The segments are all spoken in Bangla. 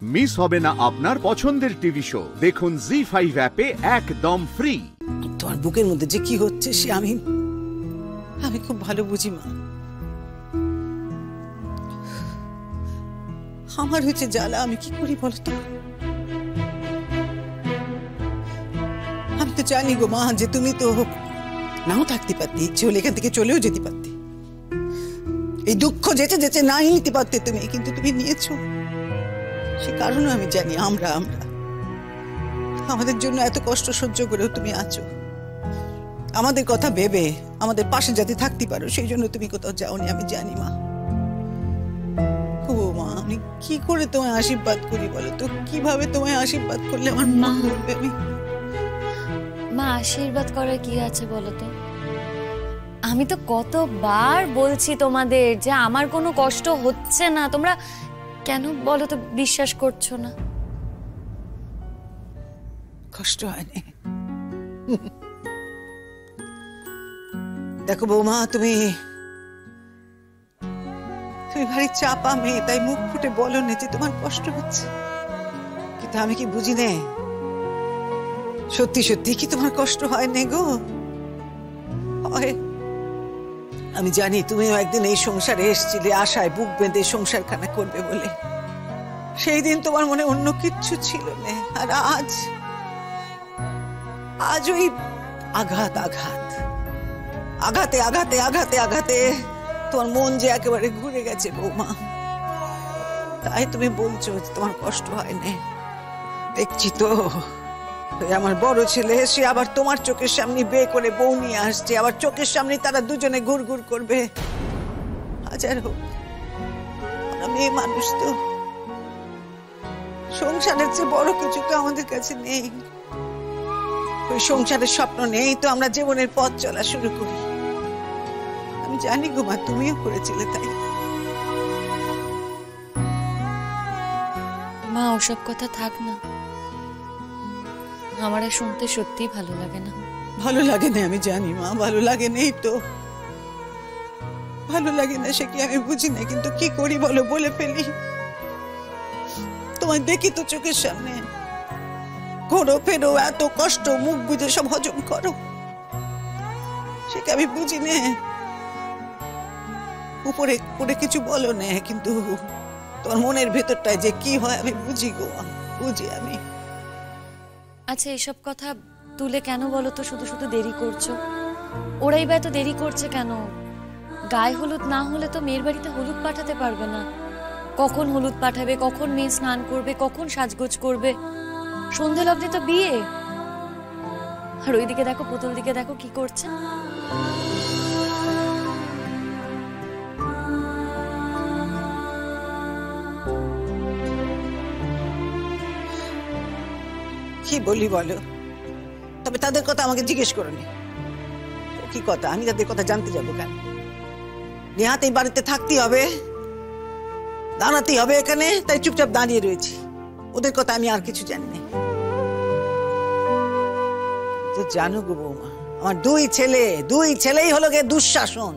মিস হবে না আপনার পছন্দের টিভি শো। দেখুন জি5 অ্যাপে একদম ফ্রি। তোমার বুকের মধ্যে যে কি হচ্ছে সে আমি খুব ভালো বুঝি মা। আমার হচ্ছে জ্বালা, আমি কি করি বলতো? আমি তো জানি গো মা যে তুমি তো নাও থাকতে পারতে, ইচ্ছে হলে এখান থেকে চলেও যেতে পারতে, এই দুঃখ যেচে যেচে নাই নিতে পারতে তুমি, কিন্তু তুমি নিয়েছো। সে কারণে আমি জানি আমরা আমাদের জন্য এত কষ্ট সহ্য করেও তুমি আছো। আমাদের কথা ভেবে আমাদের পাশে যাতে থাকতে পারো সেই জন্য তুমি কোথাও যাওনি, আমি জানি মা। ও মা, আমি কি করে তোমায় আশীর্বাদ করি বলো তো? কিভাবে তোমায় আশীর্বাদ করলে আমার মা বলবে? আমি মা আশীর্বাদ করার কি আছে বলো তো? আমি তো কতবার বলছি তোমাদের যে আমার কোনো কষ্ট হচ্ছে না, তোমরা কেন বলো তো বিশ্বাস করছো না? কষ্ট হয়নি। দেখো বৌমা, তুমি ভারী চাপা মেয়ে, তাই মুখ ফুটে বলো না যে তোমার কষ্ট হচ্ছে। কিন্তু আমি কি বুঝি নে, সত্যি সত্যি কি তোমার কষ্ট হয় না গো? হয়। আমি জানি তুমিও একদিন এই সংসারে এসেছিলে আশায় বুক বেঁধে সংসারখানা করবে বলে। সেই দিন তোমার মনে অন্য কিচ্ছু ছিল না, আর আজ ওই আঘাতে আঘাতে আঘাতে আঘাতে তোমার মন যে একেবারে ঘুরে গেছে বৌমা। তাই তুমি বলছো তোমার কষ্ট হয় না। দেখছি তো আমার বড় ছেলে, সে আবার তোমার চোখের সামনে বিয়ে করে বউ নিয়ে আসছে, আবার চোখের সামনে তারা দুজনে ঘুর ঘুর করবে। হাজার হোক আমরা মেয়ে মানুষ, তো সংসারের চেয়ে বড় কিছু তো আমাদের কাছে নেই। ওই সংসারের স্বপ্ন নেই তো আমরা জীবনের পথ চলা শুরু করি। আমি জানি গো মা, তুমিও করেছিলে তাই। মা ওসব কথা থাক না, আমার আর শুনতে সত্যিই ভালো লাগে না। ভালো লাগে না আমি জানি মা, ভালো লাগে নেই তো। ভালো লাগে না সে কি আমি বুঝি না, কিন্তু কি করি বলো, বলে ফেলি। তোমায় দেখি তো চোখের সামনে, ঘোরো ফেরো, এত কষ্ট, মুখ বুঝে সব হজম করো, সে কি আমি বুঝি না? উপরে উপরে কিছু বলো না, কিন্তু তোমার মনের ভেতরটায় যে কি হয় আমি বুঝি গো, বুঝি আমি। আচ্ছা এসব কথা তুলে কেন বলো তো? শুধু শুধু দেরি করছো। ওরাই বা এত দেরি করছে কেন? গায়ে হলুদ না হলে তো মেয়ের বাড়িতে হলুদ পাঠাতে পারবে না। কখন হলুদ পাঠাবে, কখন মেয়ে স্নান করবে, কখন সাজগোজ করবে, সন্ধে লগ্নে তো বিয়ে। আর ওইদিকে দেখো, পুতুল দিকে দেখো কি করছে। কি বলি বলো? তবে তাদের কথা আমাকে জিজ্ঞেস করোনি। কি কথা? আমি তাদের কথা জানতে যাবো কেন? নেহাত এই বাড়িতে থাকতেই হবে, দাঁড়াতেই হবে এখানে, তাই চুপচাপ দাঁড়িয়ে রয়েছি। ওদের কথা আমি আর কিছু জানি না। জানো গো বৌমা, আমার দুই ছেলেই হলো গে দুঃশাসন।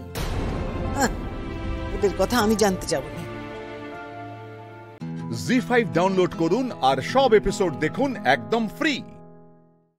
ওদের কথা আমি জানতে যাবো না। জি5 ডাউনলোড করুন আর সব এপিসোড দেখুন একদম ফ্রি।